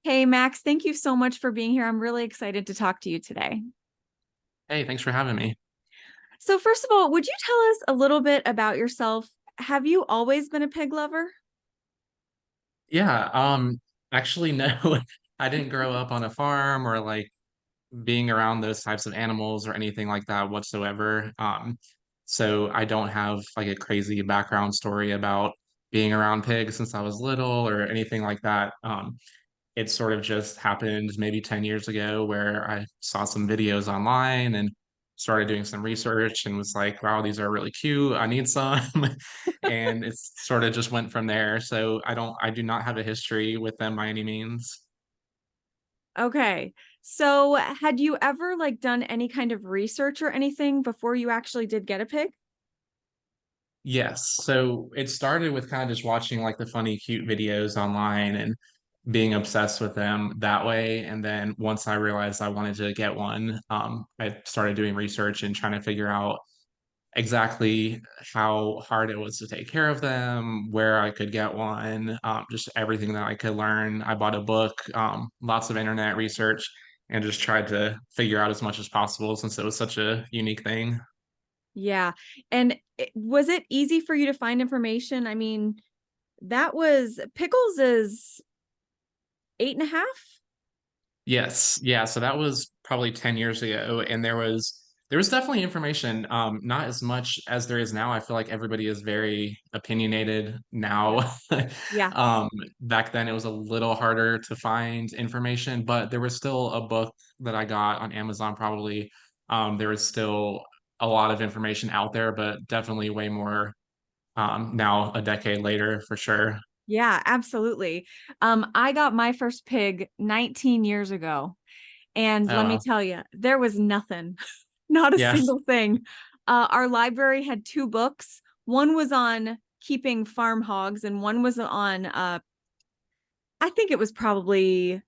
Hey, Max, thank you so much for being here. I'm really excited to talk to you today. Hey, thanks for having me. So, first of all, would you tell us a little bit about yourself? Have you always been a pig lover? Yeah, actually, no, I didn't grow up on a farm or like being around those types of animals or anything like that whatsoever. So I don't have like a crazy background story about being around pigs since I was little or anything like that. It sort of just happened maybe 10 years ago where I saw some videos online and started doing some research and was like, wow, these are really cute. I need some. And it's sort of just went from there. So I do not have a history with them by any means. Okay. So, had you ever done any kind of research or anything before you actually did get a pig? Yes. So it started with kind of just watching like the funny, cute videos online and being obsessed with them that way. And then once I realized I wanted to get one, I started doing research and trying to figure out exactly how hard it was to take care of them, where I could get one, just everything that I could learn. I bought a book, lots of internet research, and just tried to figure out as much as possible since it was such a unique thing. Yeah. And was it easy for you to find information? I mean, that was Pickles is 8.5. Yes, yeah. So that was probably 10 years ago, and there was definitely information, not as much as there is now. I feel like everybody is very opinionated Yeah. now. Yeah. Um, Back then it was a little harder to find information, but there was still a book that I got on Amazon probably. There was still a lot of information out there, but definitely way more now a decade later for sure. Yeah, absolutely. I got my first pig 19 years ago. And Oh let me wow. tell you, there was nothing, not a Yeah. single thing. Our library had two books. One was on keeping farm hogs, and one was on, I think it was probably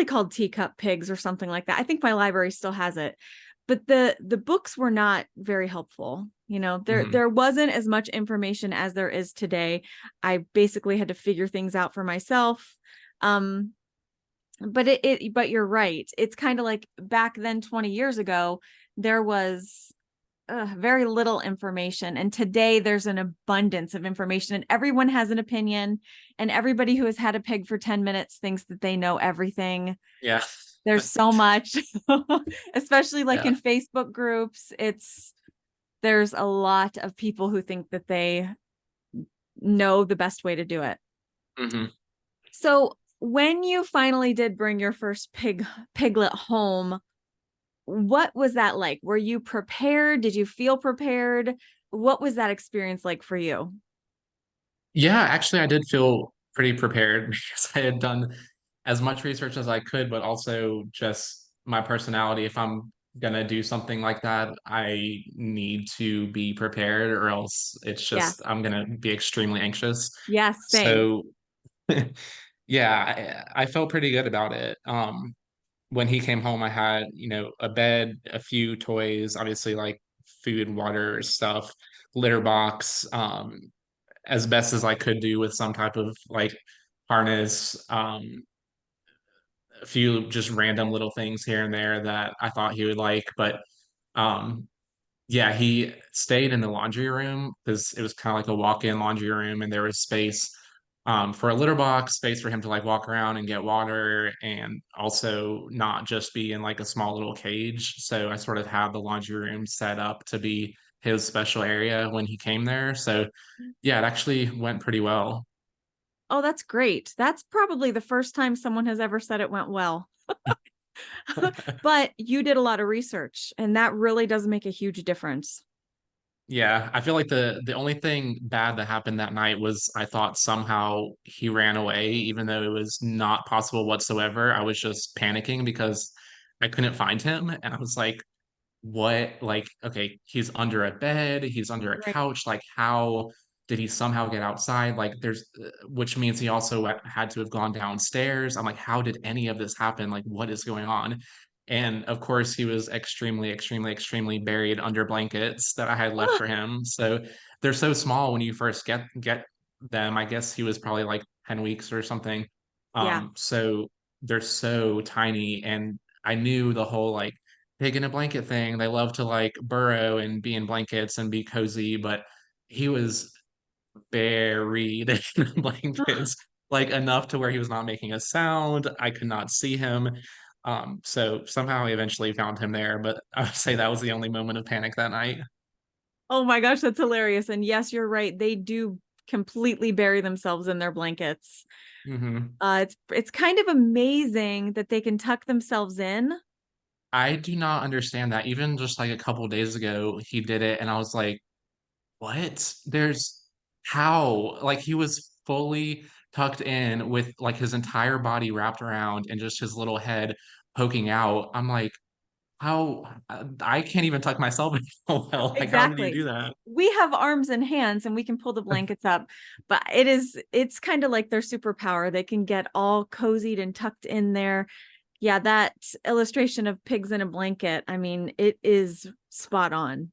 called Teacup Pigs or something like that. I think my library still has it. But the books were not very helpful. There Mhm. there wasn't as much information as there is today. I basically had to figure things out for myself. Um, but you're right. It's kind of like back then 20 years ago, there was very little information. And today there's an abundance of information and everyone has an opinion. And everybody who has had a pig for 10 minutes thinks that they know everything. Yeah. There's so much, especially like Yeah. in Facebook groups. There's a lot of people who think that they know the best way to do it. Mhm. So when you finally did bring your first piglet home, what was that like? Were you prepared? Did you feel prepared? What was that experience like for you? Yeah, actually, I did feel pretty prepared because I had done as much research as I could, but also just my personality. If I'm gonna do something like that, I need to be prepared, or else it's just Yes. I'm gonna be extremely anxious. Yes, same. So, yeah, I felt pretty good about it. When he came home, I had, a bed, a few toys, obviously like food, water stuff, litter box. As best as I could do with some type of like harness, a few just random little things here and there that I thought he would like. But um, yeah, he stayed in the laundry room because it was kind of like a walk-in laundry room, and there was space for a litter box, space for him to like walk around and get water, and also not just be in like a small little cage. So I sort of had the laundry room set up to be his special area when he came there. So yeah, it actually went pretty well. Oh, that's great. That's probably the first time someone has ever said it went well. But you did a lot of research, and that really does make a huge difference. Yeah, I feel like the only thing bad that happened that night was I thought somehow he ran away, even though it was not possible whatsoever. I was just panicking because I couldn't find him, and I was like, "What? Like, okay, he's under a bed, he's under a Right. couch. Like, how did he somehow get outside? Like, which means he also had to have gone downstairs. I'm like, how did any of this happen? Like, what is going on?" And of course, he was extremely, extremely, extremely buried under blankets that I had left Oh, for him. So they're so small when you first get them. I guess he was probably like 10 weeks or something. Yeah. So they're so tiny, and I knew the whole like pig in a blanket thing. They love to like burrow and be in blankets and be cozy, but he was buried in blankets, like enough to where he was not making a sound. I could not see him. So somehow I eventually found him there, but I would say that was the only moment of panic that night. Oh my gosh, that's hilarious. And yes, you're right. They do completely bury themselves in their blankets. Hmm. It's kind of amazing that they can tuck themselves in. I do not understand that. Even just like a couple days ago, he did it, and I was like, what? There's how? Like he was fully tucked in with like his entire body wrapped around and just his little head poking out. I'm like, how? I can't even tuck myself in so well. Like, how did he Exactly. do that? We have arms and hands and we can pull the blankets up, but it's kind of like their superpower. They can get all cozied and tucked in there. Yeah, that illustration of pigs in a blanket, I mean, it is spot on.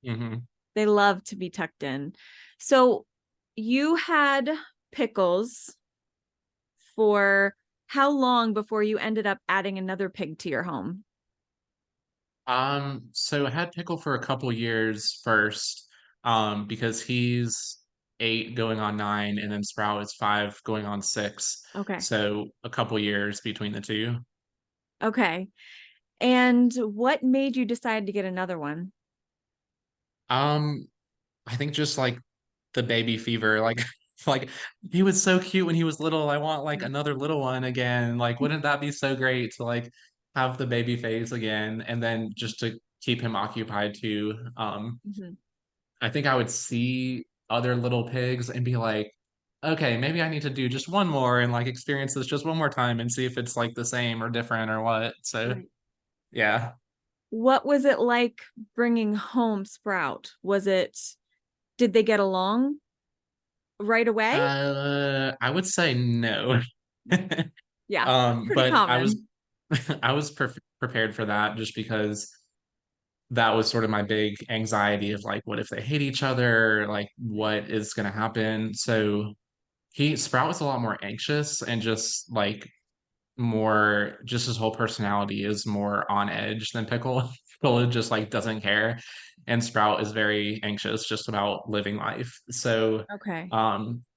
Hmm. They love to be tucked in. So you had Pickles for how long before you ended up adding another pig to your home? So I had Pickle for a couple years first, because he's 8 going on 9, and then Sprout is 5 going on 6. Okay. So a couple years between the two. Okay. And what made you decide to get another one? Um, I think just like the baby fever, like like he was so cute when he was little. I want like another little one again. Like, wouldn't that be so great to like have the baby phase again, and then just to keep him occupied too. Mhm. I think I would see other little pigs and be like, okay, maybe I need to do just one more and like experience this just one more time and see if it's like the same or different or what. So Right. yeah. What was it like bringing home Sprout? Did they get along right away? I would say no. Yeah, that's pretty But I was common. I was prepared for that just because that was sort of my big anxiety of like, what if they hate each other? Like, what is going to happen? So Sprout was a lot more anxious and just like more, just his whole personality is more on edge than Pickle. Pickle just like doesn't care, and Sprout is very anxious just about living life. So Okay.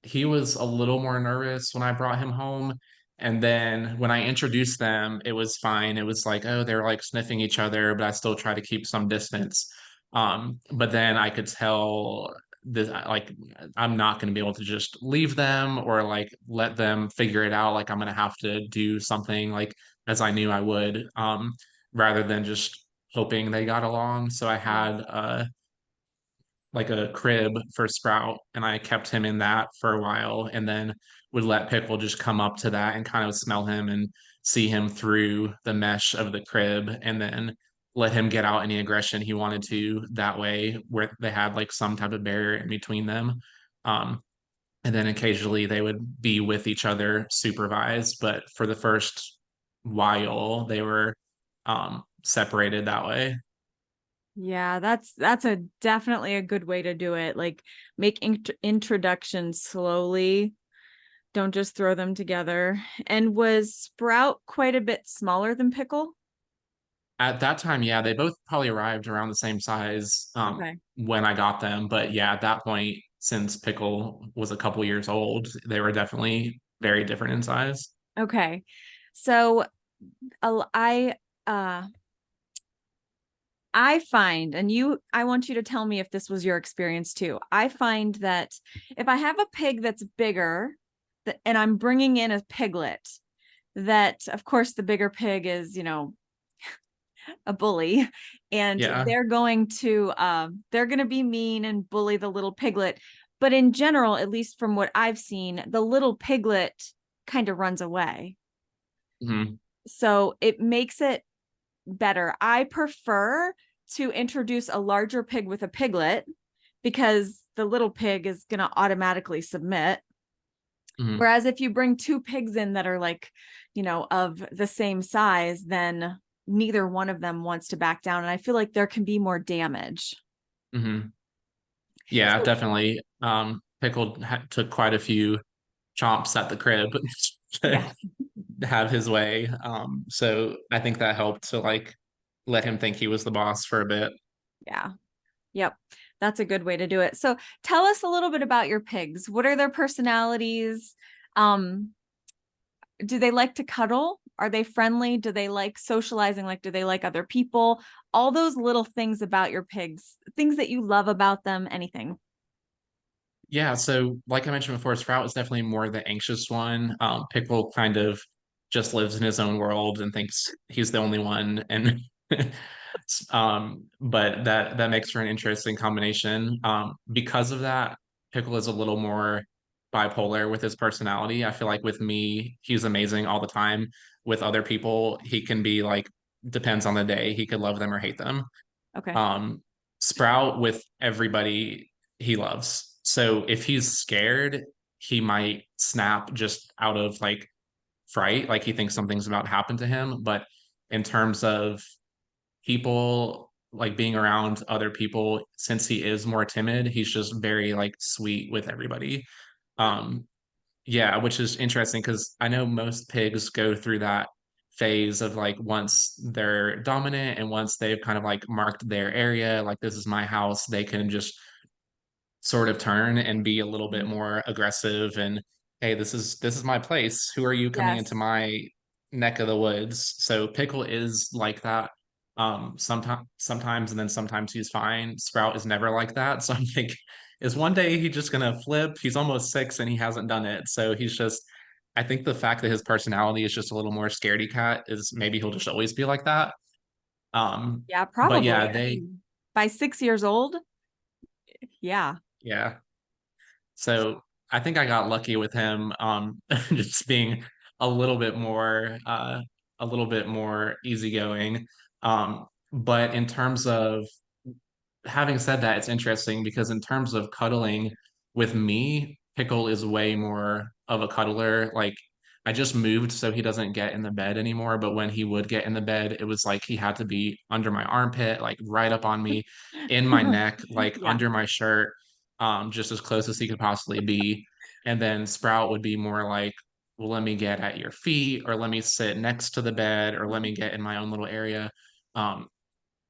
he was a little more nervous when I brought him home. And then when I introduced them, it was fine. It was like, oh, they're like sniffing each other, but I still try to keep some distance. But then I could tell this, like, I'm not going to be able to just leave them or like let them figure it out. Like, I'm going to have to do something like as I knew I would, rather than just hoping they got along. So I Yeah. had like a crib for Sprout, and I kept him in that for a while, and then would let Pickle just come up to that and kind of smell him and see him through the mesh of the crib, and then let him get out any aggression he wanted to that way, where they had like some type of barrier in between them. Um, and then occasionally they would be with each other supervised, but for the first while they were separated that way. Yeah, that's a definitely a good way to do it. Like make introductions slowly. Don't just throw them together. And was Sprout quite a bit smaller than Pickle? At that time, yeah, they both probably arrived around the same size Okay. when I got them. But yeah, at that point, since Pickle was a couple years old, they were definitely very different in size. Okay. So uh, I uh I find, and I want you to tell me if this was your experience too. I find that if I have a pig that's bigger, and I'm bringing in a piglet, that of course the bigger pig is, a bully, and Yeah. they're going to be mean and bully the little piglet. But in general, at least from what I've seen, the little piglet kind of runs away. Hmm. So it makes it better. I prefer to introduce a larger pig with a piglet because the little pig is going to automatically submit. Hmm. Whereas if you bring two pigs in that are like, of the same size, then neither one of them wants to back down. And I feel like there can be more damage. Hmm. Yeah, So, definitely. Pickle took quite a few chomps at the crib. Yeah. have his way. So I think that helped to like let him think he was the boss for a bit. Yeah. Yep. That's a good way to do it. So tell us a little bit about your pigs. What are their personalities? Um, do they like to cuddle? Are they friendly? Do they like socializing? Like, do they like other people? All those little things about your pigs, things that you love about them, anything. Yeah, so like I mentioned before, Sprout is definitely more the anxious one. Pickle kind of just lives in his own world and thinks he's the only one, and but that makes for an interesting combination. Because of that, Pickle is a little more bipolar with his personality. I feel like with me, he's amazing all the time. With other people, he can be like depends on the day. He could love them or hate them. Okay. um Sprout with everybody he loves. So if he's scared, he might snap just out of like fright, like he thinks something's about to happen to him. But in terms of people, like being around other people, since he is more timid, he's just very like sweet with everybody. um yeah, which is interesting because I know most pigs go through that phase of like once they're dominant and once they've kind of like marked their area, like this is my house, they can just sort of turn and be a little bit Mhm. more aggressive and hey, this is my place. Who are you coming into Yes. my neck of the woods? So Pickle is like that. Sometimes and then sometimes he's fine. Sprout is never like that. So I'm thinking, is one day he just gonna flip? He's almost 6 and he hasn't done it. So he's just I think the fact that his personality is just a little more scaredy cat is maybe he'll just always be like that. Um, Yeah, but probably. yeah, I they mean, by 6 years old, yeah. yeah. So I think I got lucky with him, just being a little bit more, a little bit more easygoing. But in terms of having said that, it's interesting because in terms of cuddling with me, Pickle is way more of a cuddler. Like I just moved so he doesn't get in the bed anymore, but when he would get in the bed, it was like he had to be under my armpit, like right up on me, in my neck, like Yeah. under my shirt, just as close as he could possibly be. And then Sprout would be more like, well, let me get at your feet, or let me sit next to the bed, or let me get in my own little area. Um,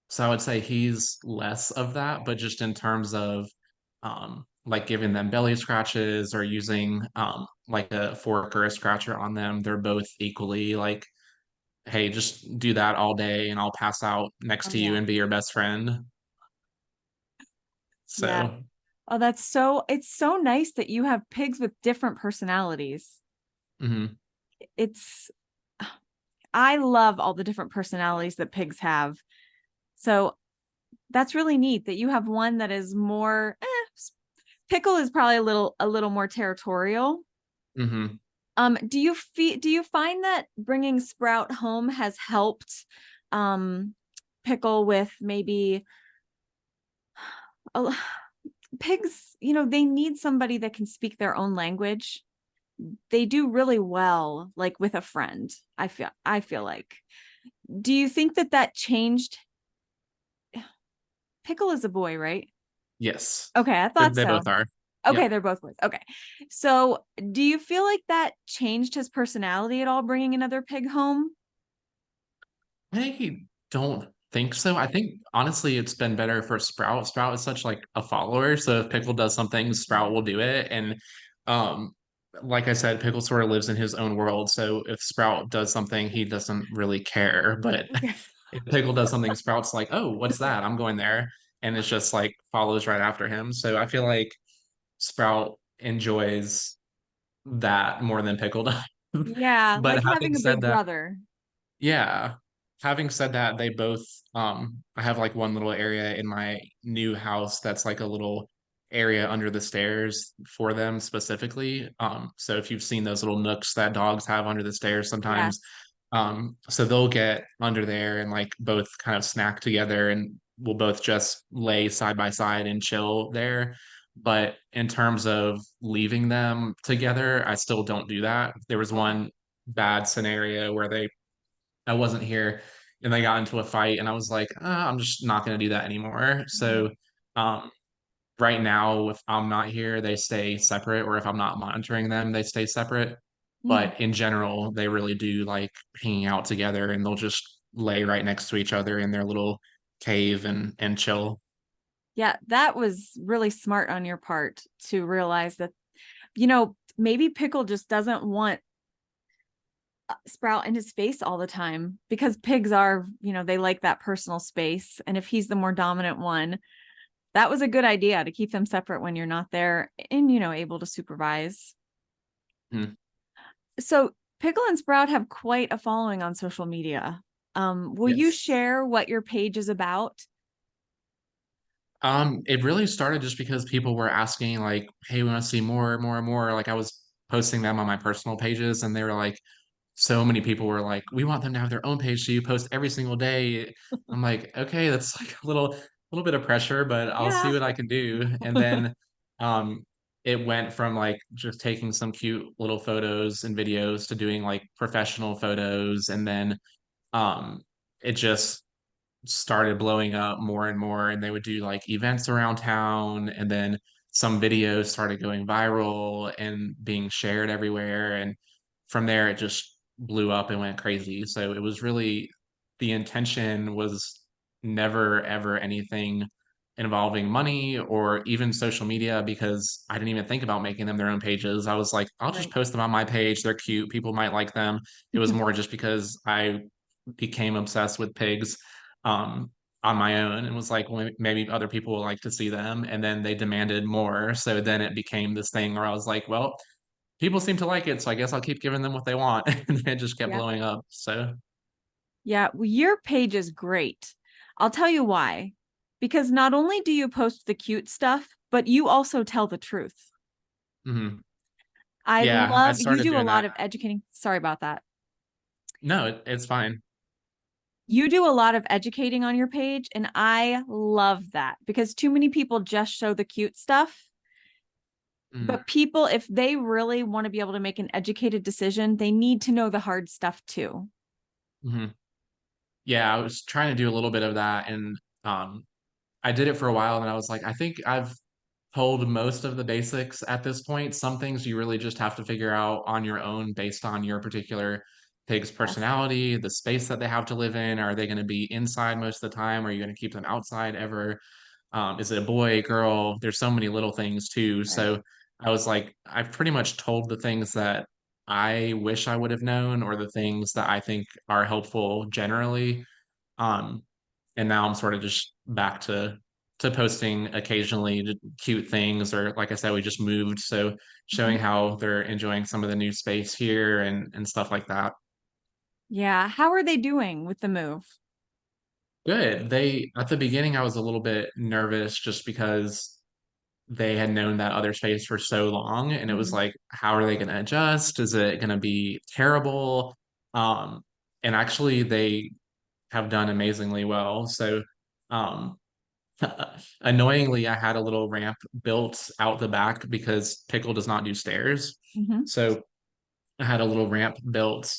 so I would say he's less of that, but just in terms of like giving them belly scratches or using like a fork or a scratcher on them, they're both equally like, hey, just do that all day and I'll pass out next Oh, to you yeah. and be your best friend. Yeah. So, Oh, it's so nice that you have pigs with different personalities. mhm, It's, I love all the different personalities that pigs have. So that's really neat that you have one that is more, Pickle is probably a little more territorial. mhm, Do you find that bringing Sprout home has helped um Pickle with maybe a, pigs, they need somebody that can speak their own language. They do really well like with a friend. I feel like. Do you think that that changed? Pickle is a boy, right? yes, Okay, I they, thought they both so. are. Okay, Yep. they're both boys. Okay. So, do you feel like that changed his personality at all bringing another pig home? I don't think so. I think honestly, it's been better for Sprout. Sprout is such like a follower, so if Pickle does something, Sprout will do it. And um, like I said, Pickle sort of lives in his own world. So if Sprout does something, he doesn't really care. But Okay. if Pickle does something, Sprout's like, "Oh, what's that? I'm going there," and it's just like follows right after him. So I feel like Sprout enjoys that more than Pickle does. Yeah, But like having having a said big that. brother. Yeah. Having said that, they both I have like one little area in my new house that's like a little area under the stairs for them specifically. So if you've seen those little nooks that dogs have under the stairs sometimes, Yes. so they'll get under there and like both kind of snack together and we'll both just lay side by side and chill there. But in terms of leaving them together, I still don't do that. There was Okay. one bad scenario where I wasn't here and they got into a fight and I was like, I'm just not going to do that anymore. Mhm. So um, right now, if I'm not here, they stay separate, or if I'm not monitoring them, they stay separate. Mm. but in general, they really do like hanging out together, and they'll just lay right next to each other in their little cave and chill. Yeah, that was really smart on your part to realize that, maybe Pickle just doesn't want Sprout in his face all the time because pigs are, they like that personal space. And if he's the more dominant one, that was a good idea to keep them separate when you're not there and, able to supervise. Mhm. So Pickle and Sprout have quite a following on social media. Will you Yes. share what your page is about? It really started just because people were asking like, "Hey, we want to see more, more, and more." Like I was posting them on my personal pages, and they were like, so many people were like, "We want them to have their own page, so you post every single day." I'm like, "Okay, that's like a little bit of pressure, but I'll see Yeah. what I can do." And then, um, it went from like just taking some cute little photos and videos to doing like professional photos, and then, um, it just started blowing up more and more, and they would do like events around town, and then some videos started going viral and being shared everywhere, and from there it just blew up and went crazy. So it was really, the intention was never ever anything involving money or even social media, because I didn't even think about making them their own pages. I was like, I'll just Right. post them on my page, they're cute, people might like them. It was more just because I became obsessed with pigs, um, on my own, and was like, well, maybe other people will like to see them. And then they demanded more. So then it became this thing where I was like, well, people seem to like it. So I guess I'll keep giving them what they want. And it just kept Yeah. blowing up. So, Yeah. Well, your page is great. I'll tell you why. Because not only do you post the cute stuff, but you also tell the truth. mhm. I Yeah, I love you started do a doing lot that. of educating. Sorry about that. No, it's fine. You do a lot of educating on your page, and I love that because too many people just show the cute stuff. Mhm, But people, if they really want to be able to make an educated decision, they need to know the hard stuff too. mhm. Yeah, I was trying to do a little bit of that, and um, I did it for a while, and I was like, I think I've told most of the basics at this point. Some things you really just have to figure out on your own based on your particular pig's Yes. personality, the space that they have to live in. Are they going to be inside most of the time? Are you going to keep them outside ever? Is it a boy, girl? There's so many little things too. Right. So I was like, I've pretty much told the things that I wish I would have known, or the things that I think are helpful generally. Um, and now I'm sort of just back to posting occasionally cute things, or like I said, we just moved, so showing Mhm. how they're enjoying some of the new space here and stuff like that. Yeah. How are they doing with the move? Good. They, at the beginning I was a little bit nervous just because they had known that other space for so long, and it was Mhm. like, how are they going to adjust? Is it going to be terrible? Um, and actually they have done amazingly well. So, um, annoyingly, I had a little ramp built out the back because Pickle does not do stairs. Mhm. So I had a little ramp built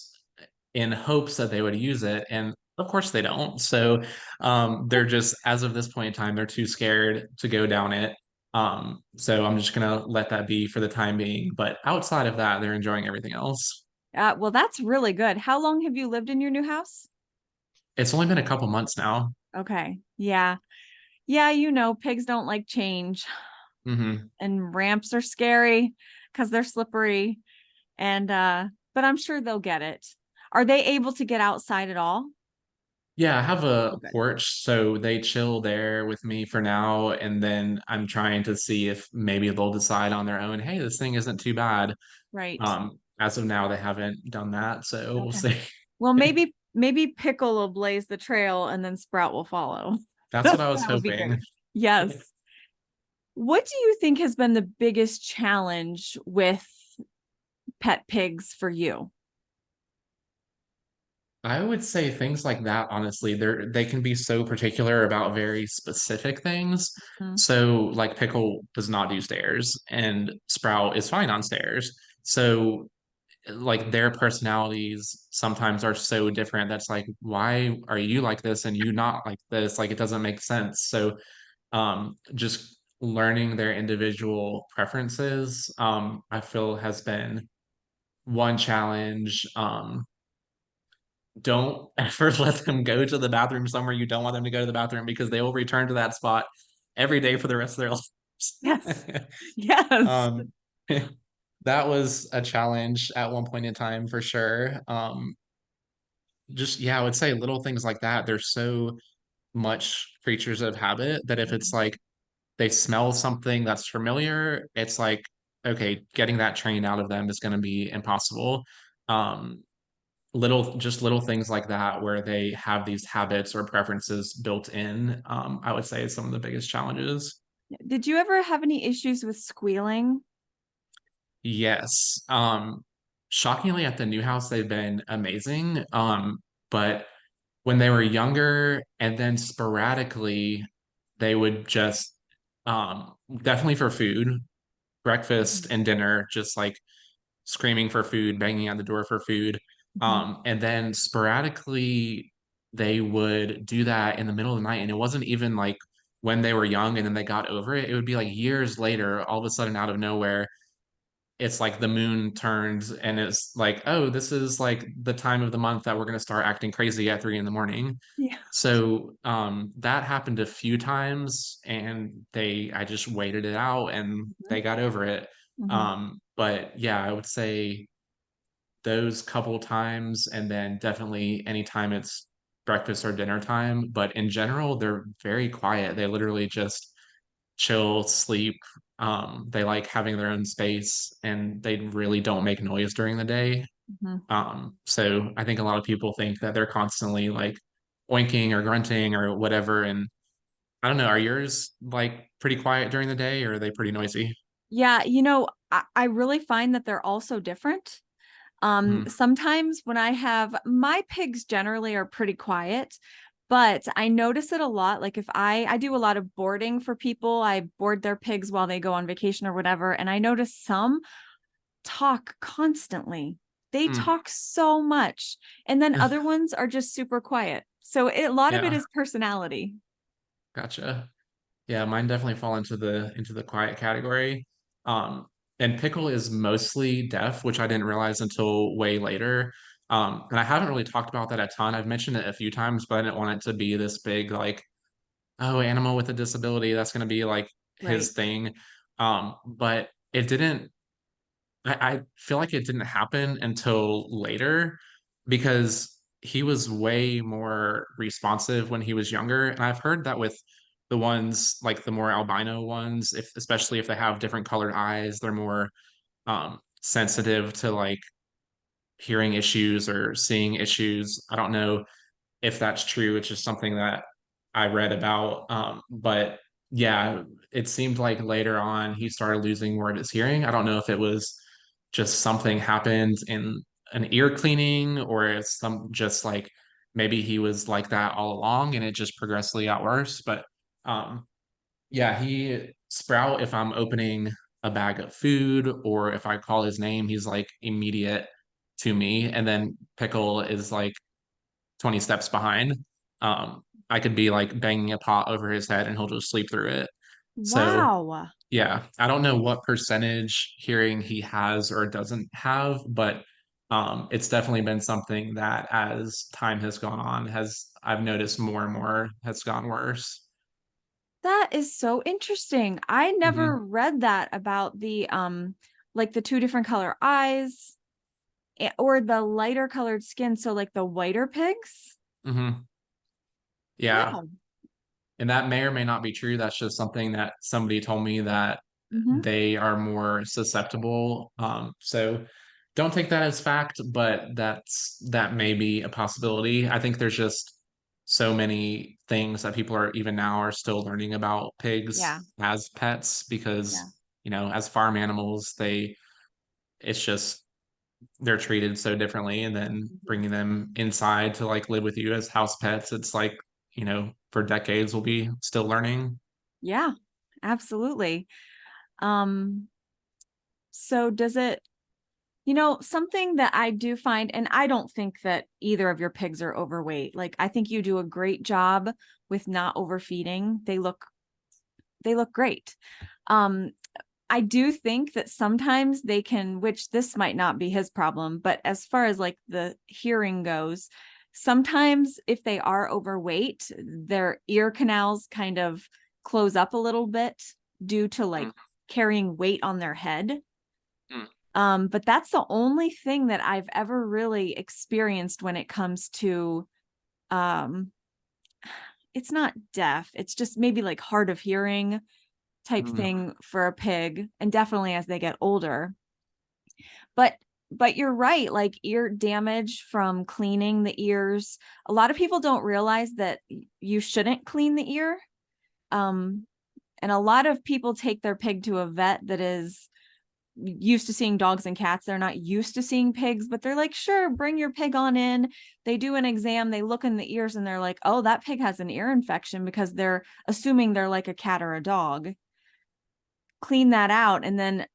in hopes that they would use it. And of course they don't. So, they're just, as of this point in time, they're too scared to go down it. So I'm just gonna let that be for the time being. But outside of that, they're enjoying everything else. Well, that's really good. How long have you lived in your new house? It's only been a couple months now. Okay. Yeah. Yeah, pigs don't like change, Hmm. and ramps are scary because they're slippery. And but I'm sure they'll get it. Are they able to get outside at all? Yeah, I have a Oh, good. porch, so they chill there with me for now, and then I'm trying to see if maybe they'll decide on their own, hey, this thing isn't too bad. Right. As of now, they haven't done that, so we'll Okay. see. Well, maybe Pickle will blaze the trail and then Sprout will follow. That's what I was That would be hoping. great. Yes. What do you think has been the biggest challenge with pet pigs for you? I would say things like that, honestly, they can be so particular about very specific things. Mhm. So, like Pickle does not do stairs, and Sprout is fine on stairs. So like their personalities sometimes are so different that's like, why are you like this and you not like this? Like it doesn't make sense. So just learning their individual preferences, I feel has been one challenge. Don't ever let them go to the bathroom somewhere you don't want them to go to the bathroom, because they will return to that spot every day for the rest of their Yes. lives. Yes. um, that was a challenge at one point in time for sure. Just yeah, I would say little things like that. They're so much creatures of habit that if it's like they smell something that's familiar, it's like, okay, getting that trained out of them is going to be impossible. Um, little things like that where they have these habits or preferences built in, I would say is some of the biggest challenges. Did you ever have any issues with squealing? Yes. Shockingly at the new house, they've been amazing. But when they were younger and then sporadically, they would just, definitely for food, breakfast Mhm. and dinner, just like screaming for food, banging on the door for food. Mhm. And then sporadically, they would do that in the middle of the night. And it wasn't even like when they were young and then they got over it. It would be like years later, all of a sudden, out of nowhere, it's like the moon turns and it's like, oh, this is like the time of the month that we're going to start acting crazy at 3 in the morning. Yeah. So that happened a few times and I just waited it out and Mhm. they got over it. Mhm. But yeah, I would say those couple times and then definitely anytime it's breakfast or dinner time. But in general, they're very quiet. They literally just chill, sleep. They like having their own space and they really don't make noise during the day. Mhm. So I think a lot of people think that they're constantly like oinking or grunting or whatever. And I don't know, are yours like pretty quiet during the day or are they pretty noisy? Yeah, I really find that they're all so different. Hmm. Sometimes when I have my pigs generally are pretty quiet, but I notice it a lot. Like if I do a lot of boarding for people, I board their pigs while they go on vacation or whatever, and I notice some talk constantly. They Hmm. talk so much, and then other ones are just super quiet. So a lot of it Yeah, is personality. gotcha. Yeah, mine definitely fall into the quiet category. Um, and Pickle is mostly deaf, which I didn't realize until way later. And I haven't really talked about that a ton. I've mentioned it a few times, but I didn't want it to be this big like, oh, animal with a disability, that's going to be like his Right. thing. But it didn't. I feel like it didn't happen until later because he was way more responsive when he was younger. And I've heard that with the ones like the more albino ones, if especially if they have different colored eyes, they're more sensitive to like hearing issues or seeing issues. I don't know if that's true. It's just something that I read about. But yeah, it seemed like later on he started losing more of his hearing. I don't know if it was just something happened in an ear cleaning or it's some just like maybe he was like that all along and it just progressively got worse. But um, yeah, he Sprout, if I'm opening a bag of food or if I call his name, he's like immediate to me. And then Pickle is like 20 steps behind. I could be like banging a pot over his head and he'll just sleep through it. So, Wow. yeah, I don't know what percentage hearing he has or doesn't have, but it's definitely been something that as time has gone on, has I've noticed more and more has gone worse. That is so interesting. I never Hmm. read that about the like the two different color eyes or the lighter colored skin, so like the whiter pigs. Hmm. Yeah. Wow. And that may or may not be true. That's just something that somebody told me that Hmm. they are more susceptible. So don't take that as fact, but that may be a possibility. I think there's just so many things that people are even now are still learning about Yeah. pigs as pets Yeah. because, as farm animals, it's just they're treated so differently. And then Mhm. bringing them inside to like live with you as house pets, it's like, for decades we'll be still learning. Yeah, absolutely. Um, so does it, something that I do find, and I don't think that either of your pigs are overweight. Like I think you do a great job with not overfeeding. They look great. Um, I do think that sometimes they can, which this might not be his problem, but as far as like the hearing goes, sometimes if they are overweight, their ear canals kind of close up a little bit due to like Mm, carrying weight on their head. mm, But that's the only thing that I've ever really experienced when it comes to, um, it's not deaf, it's just maybe like hard of hearing type mm, thing for a pig, and definitely as they get older. But you're right, like ear damage from cleaning the ears. A lot of people don't realize that you shouldn't clean the ear. Um, and a lot of people take their pig to a vet that is used to seeing dogs and cats. They're not used to seeing pigs, but they're like, sure, bring your pig on in. They do an exam, they look in the ears and they're like, oh, that pig has an ear infection, because they're assuming they're like a cat or a dog. Clean that out, and then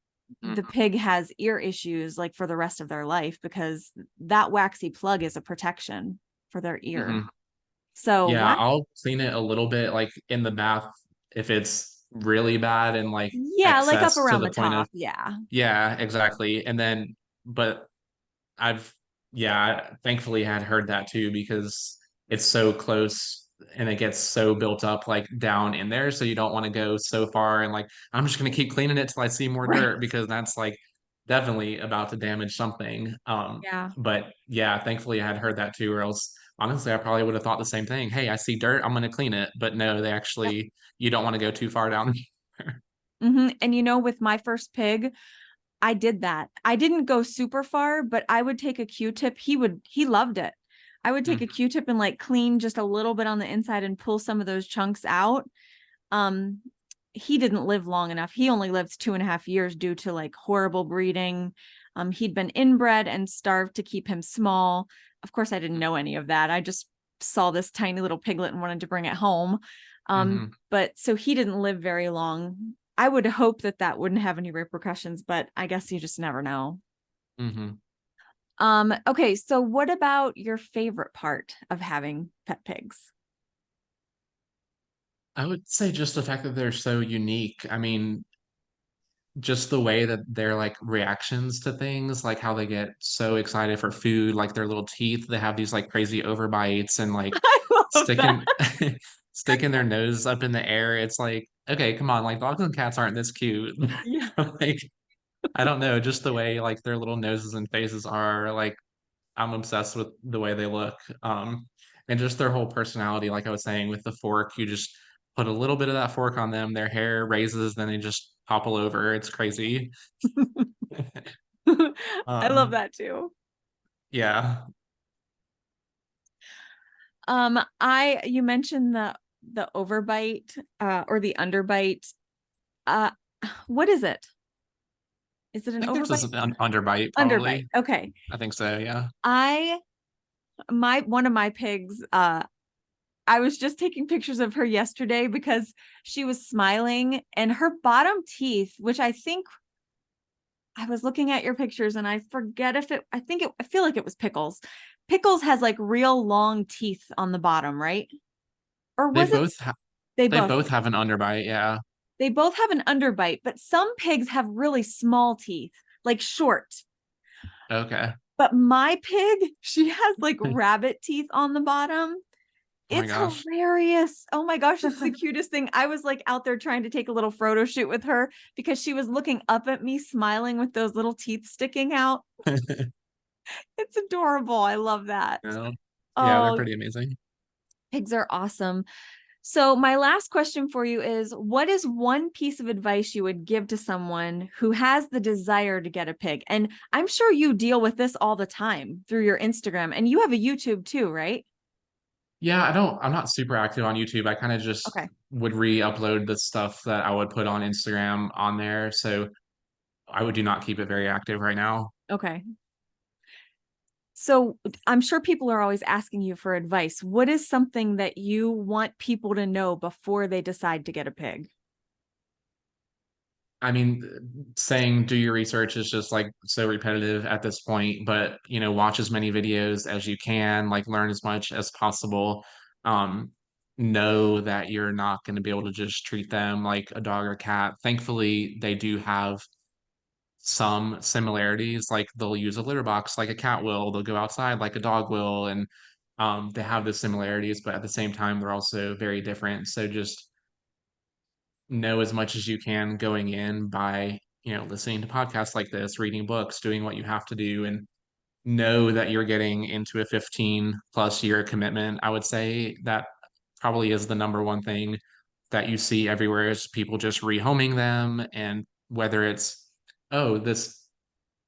the mm, pig has ear issues like for the rest of their life, because that waxy plug is a protection for their ear. mm. So Yeah, wax, I'll clean it a little bit like in the bath if it's really bad and like yeah, like up excess to around the the point of, top. Yeah. yeah, exactly. And then, but I've, yeah, thankfully had heard that too because it's so close and it gets so built up like down in there. So you don't want to go so far and like, I'm just going to keep cleaning it till I see more Right. dirt because that's like definitely about to damage something. Yeah. But yeah, thankfully I had heard that too, or else honestly, I probably would have thought the same thing. Hey, I see dirt, I'm going to clean it. But no, they Yep. actually, you don't want to go too far down. And with my first pig, I did that. I didn't go super far, but I would take a Q-tip. He loved it. I would take a Mhm, Q-tip and like clean just a little bit on the inside and pull some of those chunks out. Um, he didn't live long enough. He only lived 2.5 years due to like horrible breeding. He'd been inbred and starved to keep him small. Of course, I didn't know any of that. I just saw this tiny little piglet and wanted to bring it home. mhm, But so he didn't live very long. I would hope that that wouldn't have any repercussions, but I guess you just never know. mhm. Okay, so what about your favorite part of having pet pigs? I would say just the fact that they're so unique. I mean, just the way that their like reactions to things, like how they get so excited for food, like their little teeth, they have these like crazy overbites and like I love that. sticking sticking their nose up in the air. It's like, okay, come on, like dogs and cats aren't this cute. Yeah. Like, I don't know, just the way like their little noses and faces are, like I'm obsessed with the way they look. And just their whole personality, like I was saying, with the fork, you just put a little bit of that fork on them, their hair raises, then they just topple over. It's crazy. I love Um, that too. yeah, I you mentioned the overbite or the underbite. Uh what is it? Is it I an think there's this overbite? underbite Underbite. probably. Okay. I think so, yeah. I my one of my pigs, I was just taking pictures of her yesterday because she was smiling, and her bottom teeth, which I think I was looking at your pictures and I forget if it, I feel like it was Pickles. Pickles has like real long teeth on the bottom, right? Or They was it? both ha They they both, both have an underbite, yeah. they both have an underbite, but some pigs have really small teeth, like short. Okay. But my pig, she has like rabbit teeth on the bottom. Oh my It's gosh. hilarious. Oh my gosh, that's the cutest thing. I was like out there trying to take a little photo shoot with her because she was looking up at me, smiling with those little teeth sticking out. It's adorable. I love that. Yeah. Yeah, they're Oh, pretty amazing. pigs are awesome. So, my last question for you is, what is one piece of advice you would give to someone who has the desire to get a pig? And I'm sure you deal with this all the time through your Instagram, and you have a YouTube too, right? Yeah, I'm not super active on YouTube. I kind of just Okay. would re-upload the stuff that I would put on Instagram on there. So I would do not keep it very active right now. Okay. So, I'm sure people are always asking you for advice. What is something that you want people to know before they decide to get a pig? I mean, saying do your research is just like so repetitive at this point, but watch as many videos as you can, like learn as much as possible. Um, know that you're not going to be able to just treat them like a dog or cat. Thankfully, they do have some similarities. Like they'll use a litter box like a cat will, they'll go outside like a dog will, and they have the similarities, but at the same time, they're also very different. So just know as much as you can going in by, listening to podcasts like this, reading books, doing what you have to do, and know that you're getting into a 15+ year commitment. I would say that probably is the number one thing that you see everywhere is people just rehoming them. And whether it's, oh, this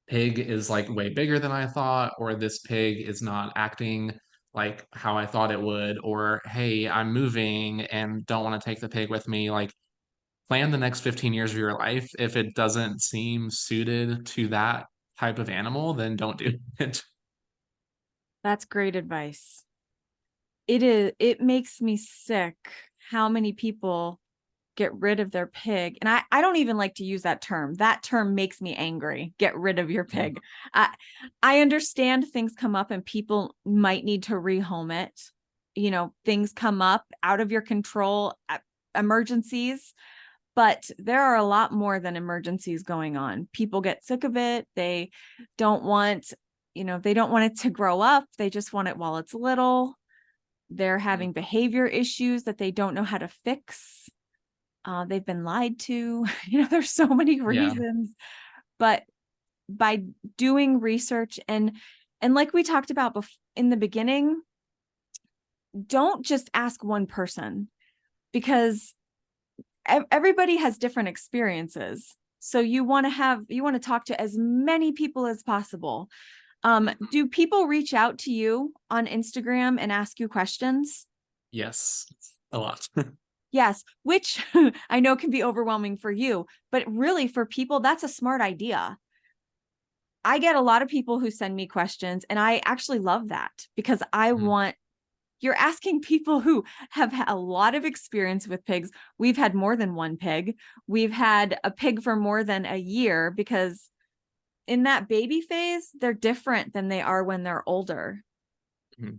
pig is like way bigger than I thought, or this pig is not acting like how I thought it would, or hey, I'm moving and don't want to take the pig with me. Like, plan the next 15 years of your life. If it doesn't seem suited to that type of animal, then don't do it. That's great advice. It makes me sick how many people get rid of their pig. And I don't even like to use that term. That term makes me angry. Get rid of your pig. I I understand things come up and people might need to rehome it. Things come up out of your control, emergencies, but there are a lot more than emergencies going on. People get sick of it. Don't want, they don't want it to grow up. They just want it while it's little. They're Mhm. having behavior issues that they don't know how to fix. They've been lied to. There's so many Yeah. reasons, but by doing research and like we talked about in the beginning, don't just ask one person because everybody has different experiences. So you want to talk to as many people as possible. Do people reach out to you on Instagram and ask you questions? Yes. A lot. Yes, which I know can be overwhelming for you, but really for people, that's a smart idea. I get a lot of people who send me questions, and I actually love that because Mhm. you're asking people who have a lot of experience with pigs. We've had more than one pig. We've had a pig for more than a year because in that baby phase, they're different than they are when they're older. Mhm.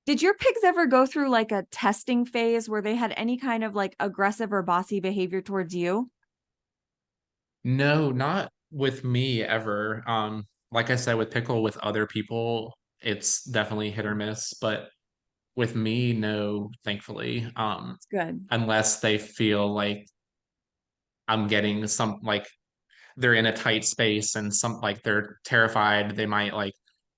Did your pigs ever go through like a testing phase where they had any kind of like aggressive or bossy behavior towards you? No, not with me ever. Like I said, with Pickle, with other people, it's definitely hit or miss, but with me, no, thankfully. It's good. Unless they feel like I'm getting some like they're in a tight space and some like they're terrified, they might like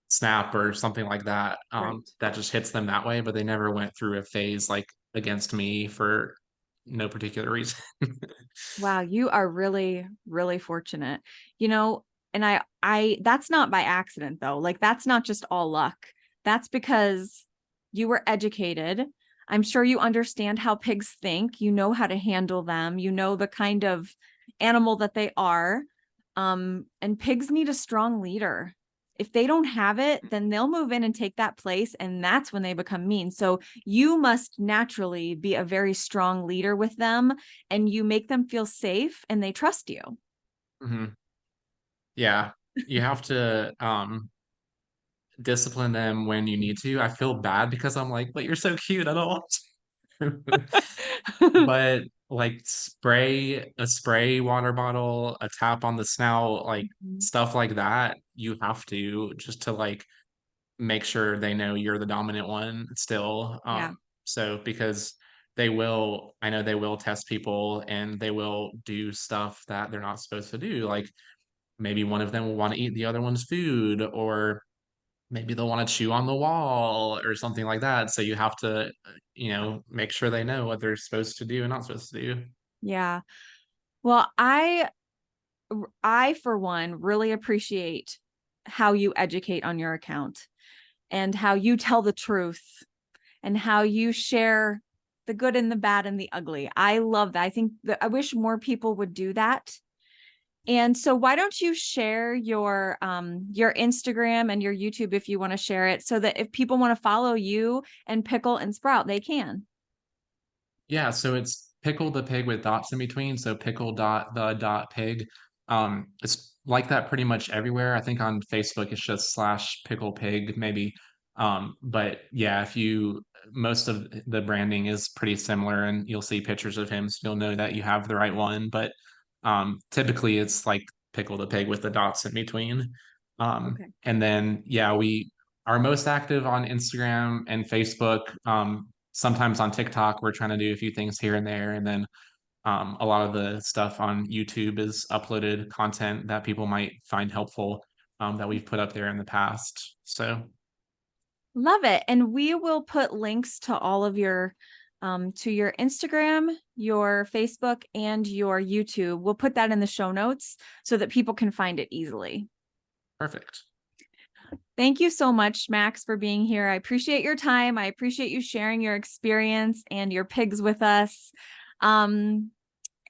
snap or something like that. Right. That just hits them that way, but they never went through a phase like against me for no particular reason. Wow, you are really, really fortunate. And that's not by accident though. Like that's not just all luck. That's because you were educated. I'm sure you understand how pigs think. You know how to handle them. You know the kind of animal that they are. And pigs need a strong leader. If they don't have it, then they'll move in and take that place, and that's when they become mean. So you must naturally be a very strong leader with them and you make them feel safe and they trust you. Mhm. Yeah, you have to discipline them when you need to. I feel bad because I'm like, but you're so cute. I don't want to. But like spray a spray water bottle, a tap on the snout, like stuff like that, you have to just to like make sure they know you're the dominant one still. Yeah. So because I know they will test people and they will do stuff that they're not supposed to do. Like maybe one of them will want to eat the other one's food, or maybe they'll want to chew on the wall or something like that. So you have to, make sure they know what they're supposed to do and not supposed to do. Yeah. Well, I for one really appreciate how you educate on your account and how you tell the truth and how you share the good and the bad and the ugly. I love that. I think that I wish more people would do that. And so why don't you share your Instagram and your YouTube if you want to share it so that if people want to follow you and Pickle and Sprout, they can. Yeah, so it's pickle the pig with dots in between. So pickle dot the dot pig. It's like that pretty much everywhere. I think on Facebook it's just slash pickle pig maybe. But yeah, if you most of the branding is pretty similar, and you'll see pictures of him, so you'll know that you have the right one. But typically it's like Pickle the Pig with the dots in between. Okay. And then yeah, we are most active on Instagram and Facebook. Sometimes on TikTok, we're trying to do a few things here and there, and then a lot of the stuff on YouTube is uploaded content that people might find helpful, that we've put up there in the past. So Love it. And we will put links to all of your to your Instagram, your Facebook, and your YouTube. We'll put that in the show notes so that people can find it easily. perfect. Thank you so much, Max, for being here. I appreciate your time. I appreciate you sharing your experience and your pigs with us. And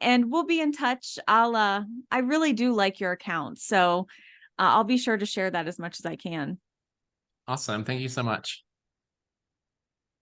we'll be in touch. I really do like your account, so I'll be sure to share that as much as I can. Awesome. Thank you so much.